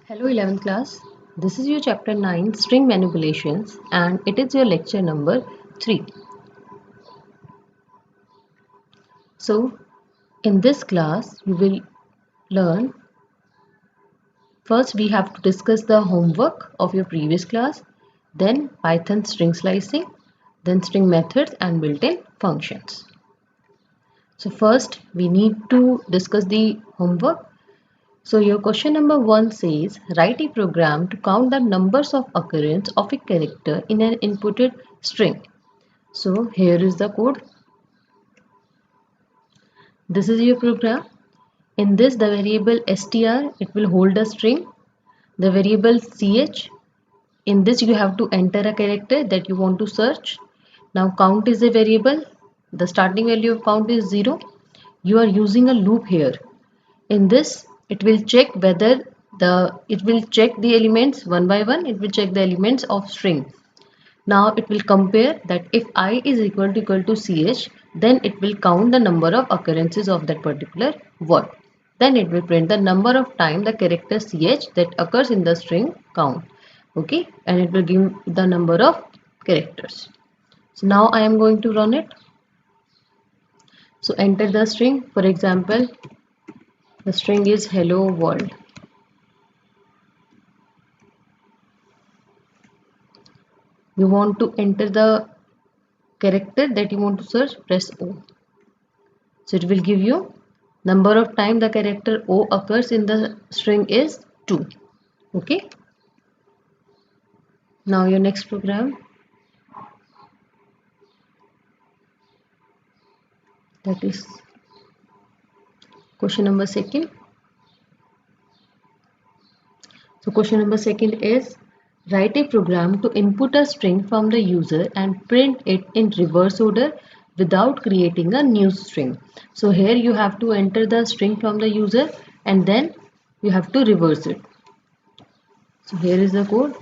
Hello 11th class, this is your chapter 9 string manipulations and it is your lecture number 3. So in this class you will learn, first we have to discuss the homework of your previous class, then Python string slicing, then string methods and built-in functions. So first we need to discuss the homework. So your question number 1 says, write a program to count the numbers of occurrence of a character in an inputted string. So here is the code. This is your program. In this, the variable str, it will hold a string. The variable ch, in this you have to enter a character that you want to search. Now count is a variable. The starting value of count is 0. You are using a loop here. In this, it will check whether it will check the elements one by one. It will check the elements of string. Now it will compare that if I is equal to ch, then it will count the number of occurrences of that particular word. Then it will print the number of time the character ch that occurs in the string count. Okay, and it will give the number of characters. So now I am going to run it. So enter the string. For example, the string is hello world. You want to enter the character that you want to search, press O. So it will give you number of time the character O occurs in the string is 2. Okay. Now your next program, that is question number 2. So question number 2 is, write a program to input a string from the user and print it in reverse order without creating a new string. So here you have to enter the string from the user and then you have to reverse it. So here is the code.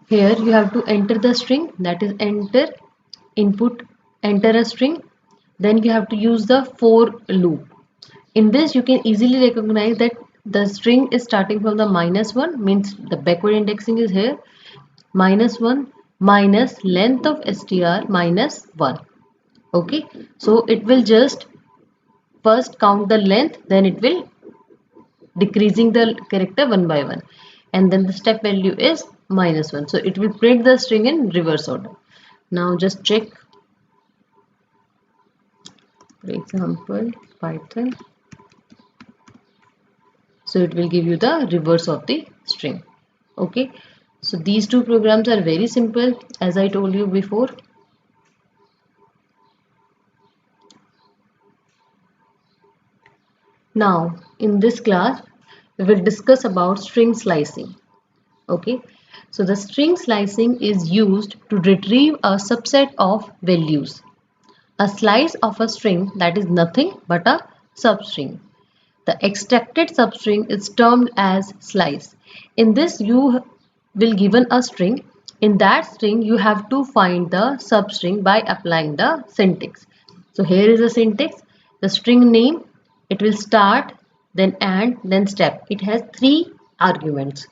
Here you have to enter the string, that is enter a string. Then you have to use the for loop. In this you can easily recognize that the string is starting from the -1, means the backward indexing is here, -1 minus length of str minus 1. Okay, so it will just first count the length, then it will decreasing the character one by one, and then the step value is -1. So it will print the string in reverse order. Now just check, for example, Python. So it will give you the reverse of the string. Okay, so these two programs are very simple, as I told you before. Now in this class we will discuss about string slicing. Okay, so the string slicing is used to retrieve a subset of values. A slice of a string, that is nothing but a substring. The extracted substring is termed as slice. In this you will given a string. In that string you have to find the substring by applying the syntax. So here is the syntax. The string name, it will start, then and, then step. It has 3 arguments.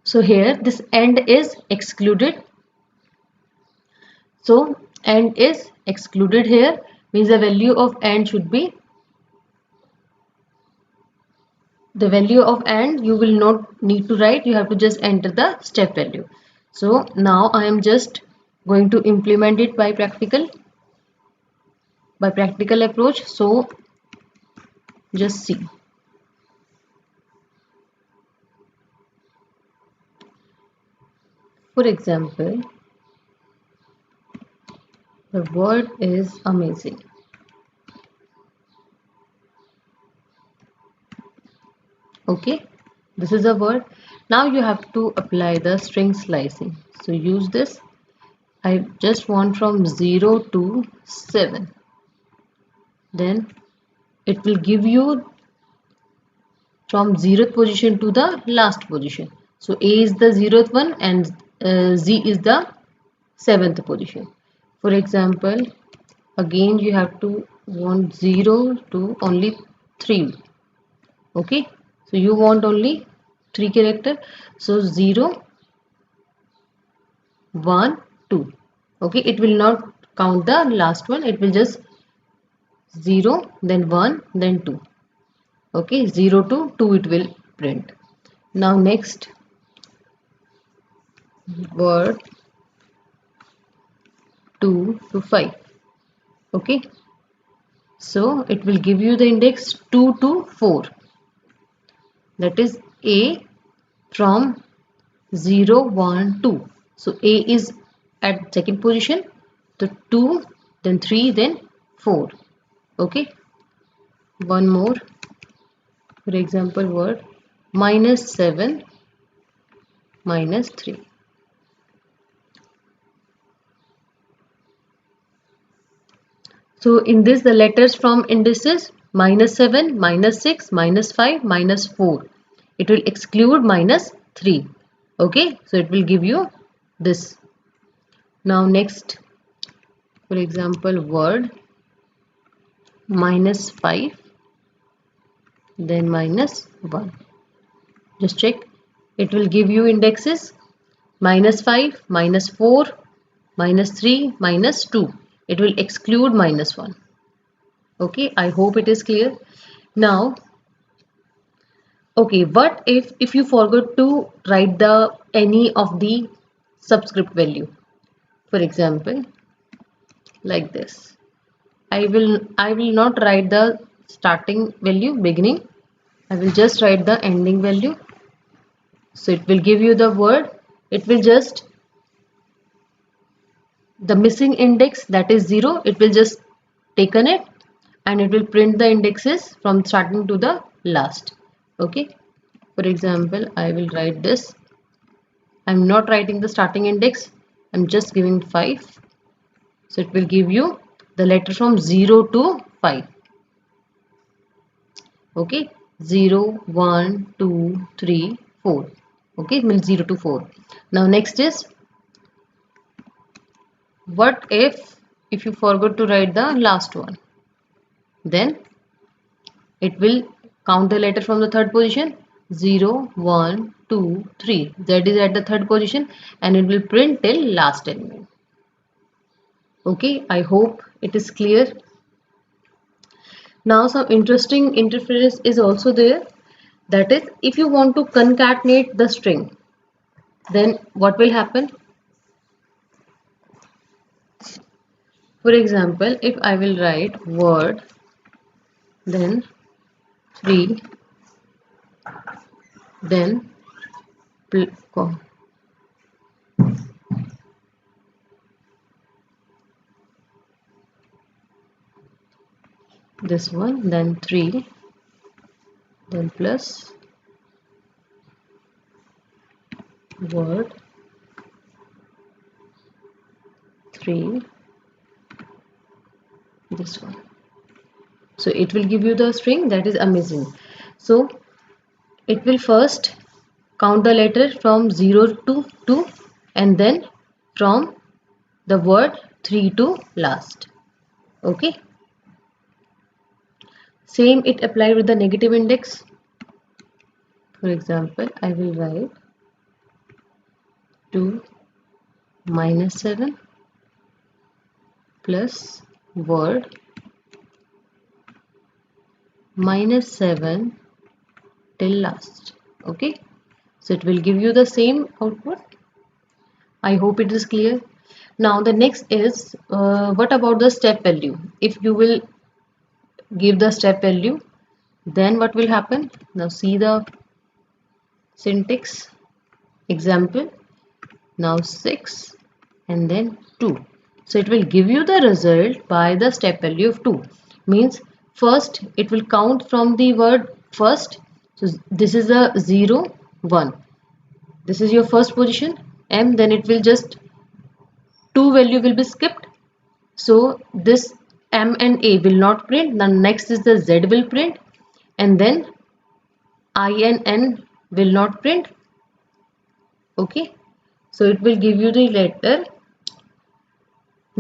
So here this end is excluded. So end is excluded here, means the value of end should be, the value of and you will not need to write, you have to just enter the step value. So now I am just going to implement it by practical approach. So just see. For example, the word is amazing. Okay, this is a word. Now you have to apply the string slicing. So use this. I just want from 0 to 7. Then it will give you from 0th position to the last position. So A is the 0th one and Z is the 7th position. For example, again you have to want 0 to only 3. Okay, so you want only 3 character, so 0, 1, 2. Okay, it will not count the last one, it will just 0, then 1, then 2. Okay, 0 to 2 it will print. Now next word 2 to 5. Okay, so it will give you the index 2 to 4, that is A from 0, 1, 2. So A is at second position, the 2, then 3, then 4. Okay, one more, for example word -7, -3. So in this the letters from indices -7, -6, -5, -4. It will exclude -3. Okay, so it will give you this. Now next, for example word -5, then -1. Just check. It will give you indexes -5, -4, -3, -2. It will exclude -1. Okay, I hope it is clear. Now, okay, what if you forgot to write the any of the subscript value? For example, like this. I will not write the starting value, beginning. I will just write the ending value. So it will give you the word. It will just the missing index, that is 0. It will just taken it and it will print the indexes from starting to the last. Okay. For example, I will write this. I'm not writing the starting index. I'm just giving 5. So it will give you the letter from 0 to 5. Okay, 0, 1, 2, 3, 4. Okay, it means 0 to 4. Now next is, what if you forgot to write the last one? Then it will count the letter from the third position, 0, 1, 2, 3. Z is at the third position and it will print till last element. Okay, I hope it is clear. Now some interesting interference is also there. That is, if you want to concatenate the string, then what will happen? For example, if I will write word, then 3, then this one, then 3, then plus word 3, this one. So it will give you the string. That is amazing. So it will first count the letter from 0 to 2 and then from the word 3 to last. Okay, same it applied with the negative index. For example, I will write 2 -7 plus word -7 till last. Okay, so it will give you the same output. I hope it is clear. Now the next is, what about the step value? If you will give the step value, then what will happen? Now see the syntax. Example, now 6 and then 2. So it will give you the result by the step value of 2. Means first it will count from the word first. So this is a 0, 1. This is your first position, M. Then it will just 2 value will be skipped. So this M and A will not print. The next is the Z will print, and then I and N will not print. Okay, so it will give you the letter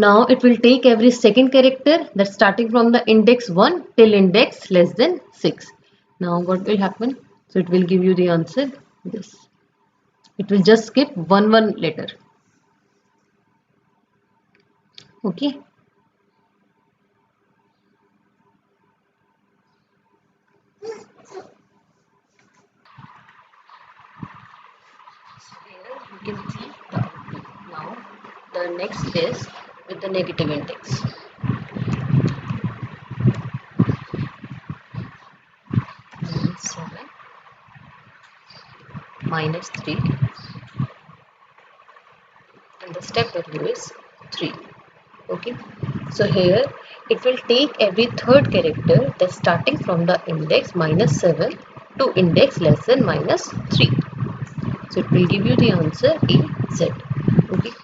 Now it will take every second character, that's starting from the index 1 till index less than 6. Now what will happen? So it will give you the answer this. It will just skip one letter. Okay. Here you can see the output. Now the next is with the negative index. -7 -3 and the step value is 3. Okay, so here it will take every third character that's starting from the index -7 to index less than -3. So it will give you the answer AZ. Okay,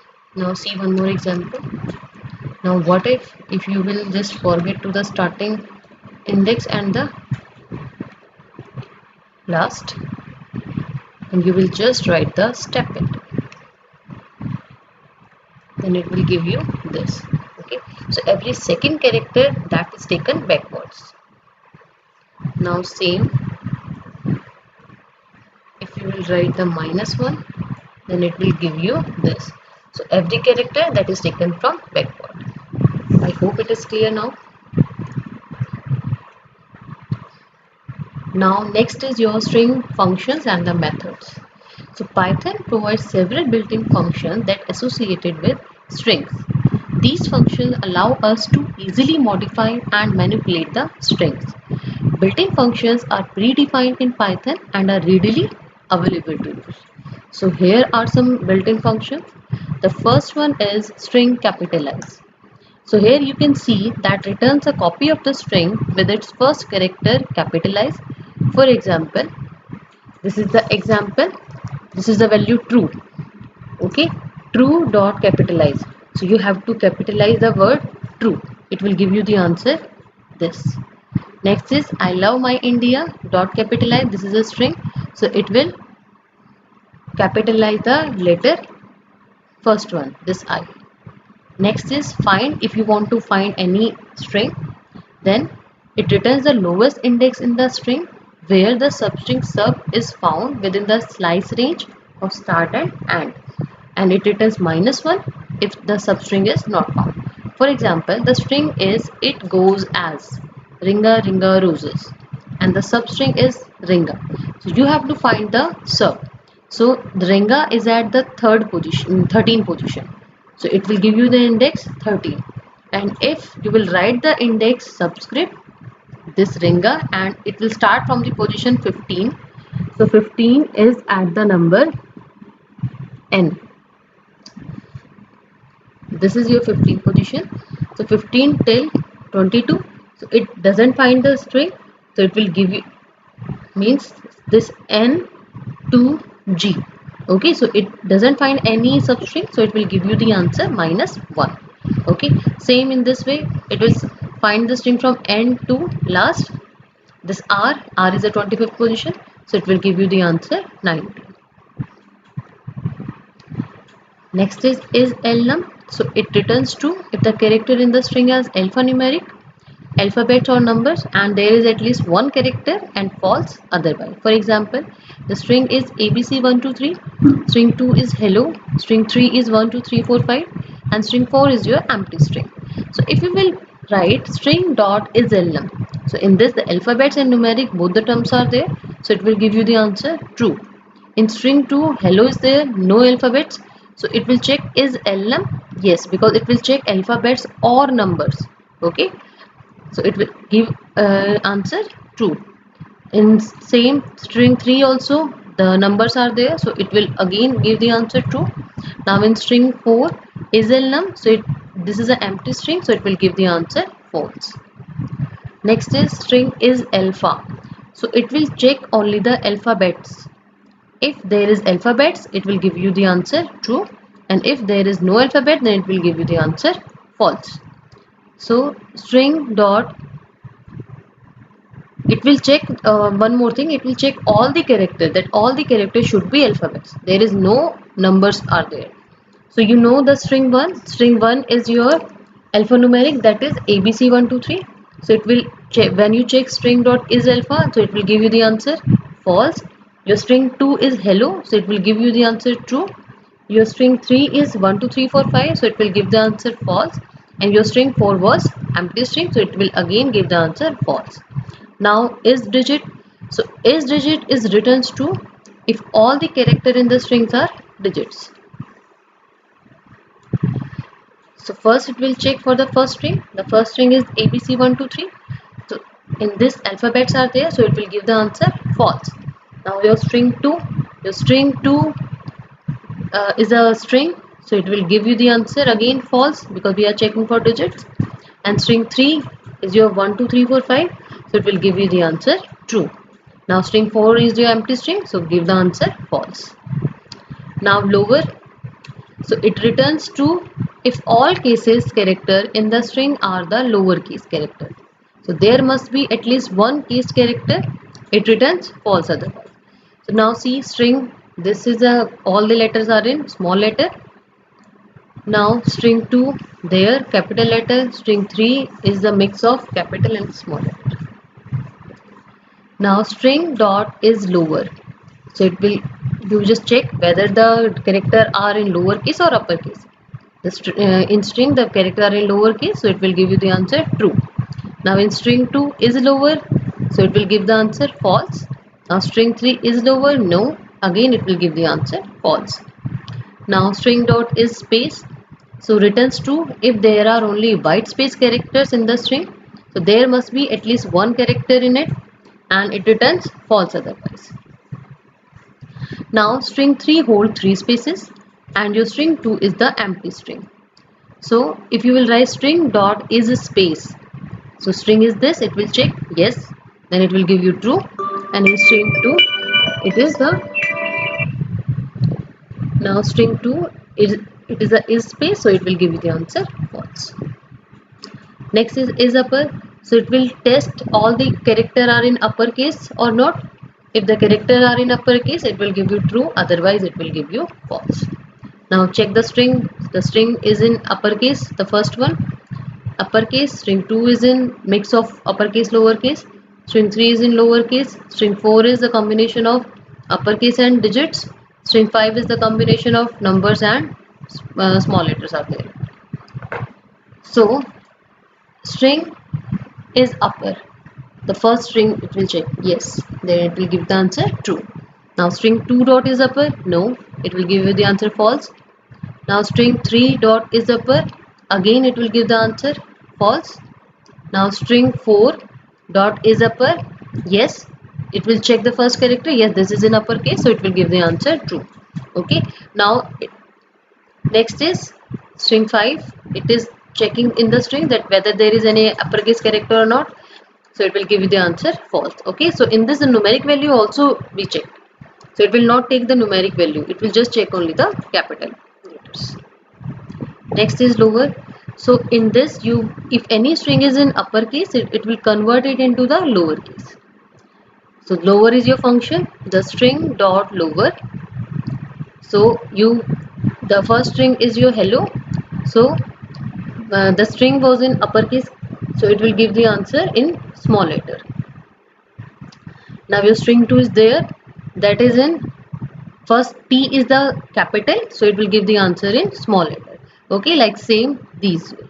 now see one more example. Now what if you will just forget to the starting index and the last, and you will just write the step it, then it will give you this. Okay, so every second character that is taken backwards. Now same, if you will write the -1, then it will give you this. So every character that is taken from backward. I hope it is clear now. Now next is your string functions and the methods. So Python provides several built-in functions that associated with strings. These functions allow us to easily modify and manipulate the strings. Built-in functions are predefined in Python and are readily available to use. So here are some built-in functions. The first one is string capitalize. So here you can see that returns a copy of the string with its first character capitalized. For example, this is the example. This is the value true. Okay, true dot capitalize. So you have to capitalize the word true. It will give you the answer this. Next is I love my India dot capitalize. This is a string. So it will capitalize the letter first one, this I. Next is find. If you want to find any string, then it returns the lowest index in the string where the substring sub is found within the slice range of start and it returns -1 if the substring is not found. For example, the string is it goes as ringa ringa roses and the substring is ringa. So you have to find the sub. So the ringa is at the 13 position. So it will give you the index 13. And if you will write the index subscript this ringa and it will start from the position 15. So 15 is at the number n. This is your 15th position. So 15 till 22. So it doesn't find the string. So it will give you means this n to g. Okay, so it doesn't find any substring, so it will give you the answer -1. Okay, same in this way, it will find the string from n to last. This r is the 25th position, so it will give you the answer 90. Next is elnum. So it returns true if the character in the string has alphanumeric, alphabets or numbers and there is at least one character, and false otherwise. For example, the string is ABC123, string 2 is hello, string 3 is 1 2 3 4 5 and string 4 is your empty string. So if you will write string dot is elnum, so in this the alphabets and numeric both the terms are there, so it will give you the answer true. In string 2 hello is there, no alphabets, so it will check is elnum, yes, because it will check alphabets or numbers. Okay, so it will give answer true. In same string 3 also the numbers are there, so it will again give the answer true. Now in string 4 is elnum, so this is an empty string, so it will give the answer false. Next is string is alpha, so it will check only the alphabets. If there is alphabets it will give you the answer true, and if there is no alphabet then it will give you the answer false. So string dot, it will check one more thing, it will check all the characters, that all the characters should be alphabets, there is no numbers are there. So you know the string 1. String 1 is your alphanumeric, that is ABC123. So it will check, when you check string dot is alpha, so it will give you the answer false. Your string 2 is hello, so it will give you the answer true. Your string 3 is 1 2 3 4 5, so it will give the answer false. And your string 4 was empty string, so it will again give the answer false. Now is digit. So is digit is returns true if all the character in the strings are digits. So first it will check for the first string. The first string is ABC123. So in this alphabets are there, so it will give the answer false. Now your string 2 is a string, so it will give you the answer again false because we are checking for digits. And string 3 is your 1 2 3 4 5, so it will give you the answer true. Now string 4 is your empty string, so give the answer false. Now lower. So it returns true if all cases character in the string are the lowercase character. So there must be at least one case character. It returns false otherwise. So now see string. This is all the letters are in small letter. Now string 2 there capital letter. String 3 is the mix of capital and small letter. Now string dot is lower. So it will, you just check whether the character are in lowercase or uppercase. In string the character are in lowercase, so it will give you the answer true. Now in string 2 is lower, so it will give the answer false. Now string 3 is lower, no, again it will give the answer false. Now string dot is space, so returns true if there are only white space characters in the string. So there must be at least one character in it, and it returns false otherwise. Now string 3 hold 3 spaces and your string 2 is the empty string. So if you will write string dot is a space, so string is this, it will check yes, then it will give you true. And in string 2 it is the, now string 2 it is a is space, so it will give you the answer false. Next is upper, so it will test all the character are in uppercase or not. If the character are in uppercase, it will give you true, otherwise it will give you false. Now check the string. The string is in uppercase, the first one uppercase, string 2 is in mix of uppercase lowercase, string 3 is in lowercase, string 4 is the combination of uppercase and digits, string 5 is the combination of numbers and small letters are there. So string is upper, the first string it will check yes, then it will give the answer true. Now string 2 dot is upper, no, it will give you the answer false. Now string 3 dot is upper, again it will give the answer false. Now string 4 dot is upper, yes, it will check the first character, yes this is in uppercase, so it will give the answer true. Okay, now next is string 5, it is checking in the string that whether there is any uppercase character or not, so it will give you the answer false. Okay, so in this the numeric value also be checked, so it will not take the numeric value, it will just check only the capital letters. Next is lower. So in this, you if any string is in uppercase, it will convert it into the lowercase. So lower is your function, the string dot lower. So the first string is your hello, so the string was in uppercase, so it will give the answer in small letter. Now your string 2 is there, that is in first T is the capital, so it will give the answer in small letter. Okay, like same these way.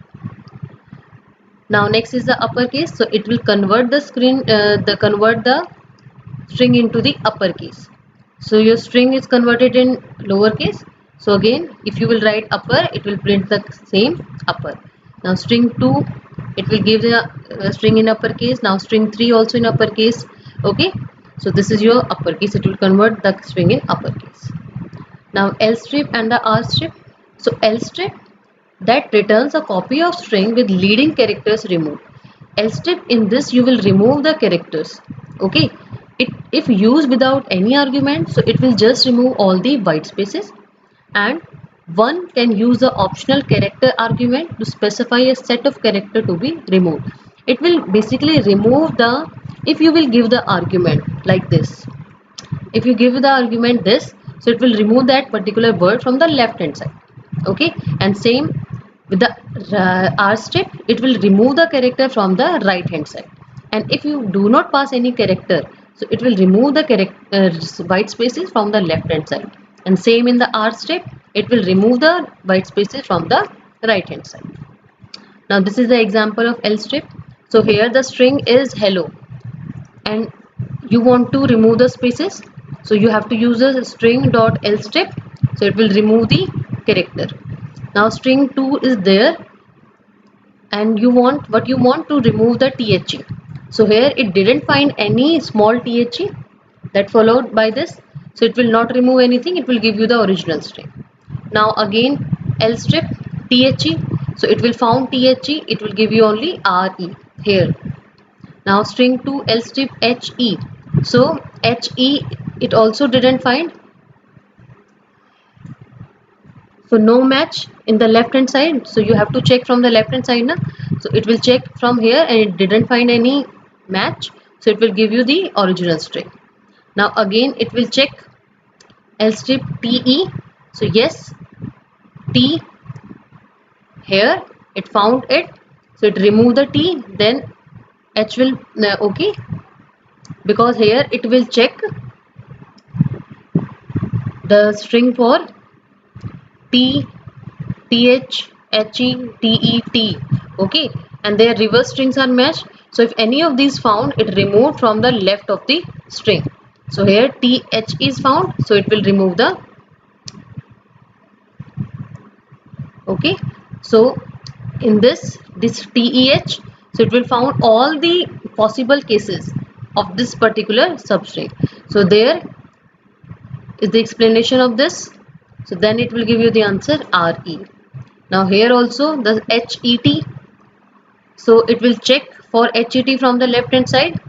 Now next is the uppercase, so it will convert the convert the string into the uppercase. So your string is converted in lowercase, so again if you will write upper, it will print the same upper. Now string 2, it will give the string in uppercase. Now string 3 also in uppercase. Okay, so this is your uppercase, it will convert the string in uppercase. Now L strip and the R strip. So L strip, that returns a copy of string with leading characters removed. L strip, in this you will remove the characters. Okay, if used without any argument, so it will just remove all the white spaces, and one can use the optional character argument to specify a set of character to be removed. It will basically remove the, if you will give the argument like this, if you give the argument this, so it will remove that particular word from the left hand side. Okay, and same with the R strip, it will remove the character from the right hand side. And if you do not pass any character, so it will remove the white spaces from the left hand side. And same in the R strip, it will remove the white spaces from the right hand side. Now this is the example of L strip. So here the string is hello, and you want to remove the spaces, so you have to use a string dot L strip, so it will remove the character. Now string 2 is there, and you want to remove the the. So here it didn't find any small the that followed by this, so it will not remove anything, it will give you the original string. Now again L strip the, so it will found the, it will give you only re here. Now string 2 L strip he, so he it also didn't find, so no match in the left hand side, so you have to check from the left hand side now. So it will check from here and it didn't find any match, so it will give you the original string. Now again it will check L strip te, so yes t, here it found it, so it removed the t, then h will okay, because here it will check the string for t, th, he, te, okay, and their reverse strings are matched. So if any of these found, it removed from the left of the string. So here th is found, so it will remove the, okay. So in this teh, so it will found all the possible cases of this particular substring. So there is the explanation of this, so then it will give you the answer re. Now here also the het, so it will check for het from the left hand side,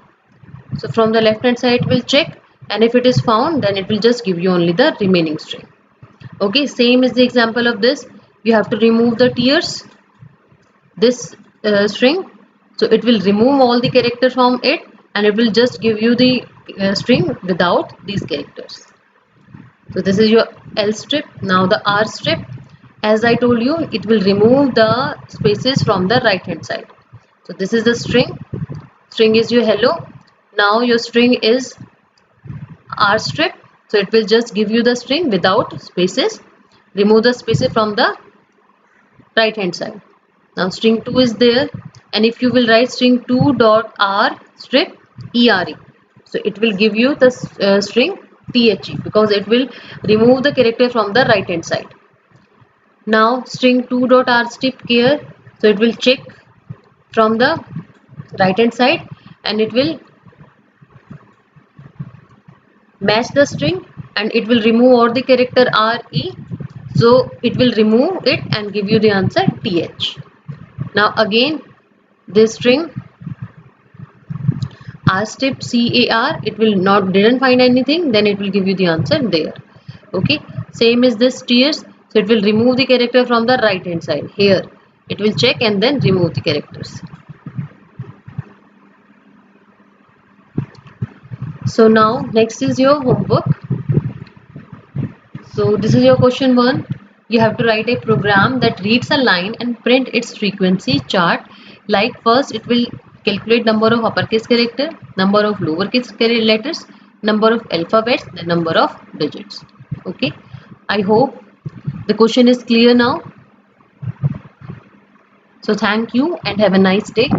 so from the left hand side it will check, and if it is found, then it will just give you only the remaining string. Okay, same is the example of this. You have to remove the tiers, this string, so it will remove all the characters from it, and it will just give you the string without these characters. So this is your L strip. Now the R strip, as I told you, it will remove the spaces from the right hand side. So this is the string is your hello. Now your string is R strip, so it will just give you the string without spaces, remove the spaces from the right hand side. Now string 2 is there, and if you will write string 2 dot R strip ere, so it will give you the string the, because it will remove the character from the right hand side. Now string 2 dot R strip here, so it will check from the right hand side, and it will match the string, and it will remove all the character re, so it will remove it and give you the answer th. Now again this string R strip car, it will not didn't find anything, then it will give you the answer there. Okay, same is this tiers, so it will remove the character from the right hand side. Here it will check and then remove the characters. So now next is your homework. So this is your question 1. You have to write a program that reads a line and print its frequency chart. Like first it will calculate number of uppercase character, number of lowercase letters, number of alphabets, the number of digits. Okay, I hope the question is clear now. So thank you and have a nice day.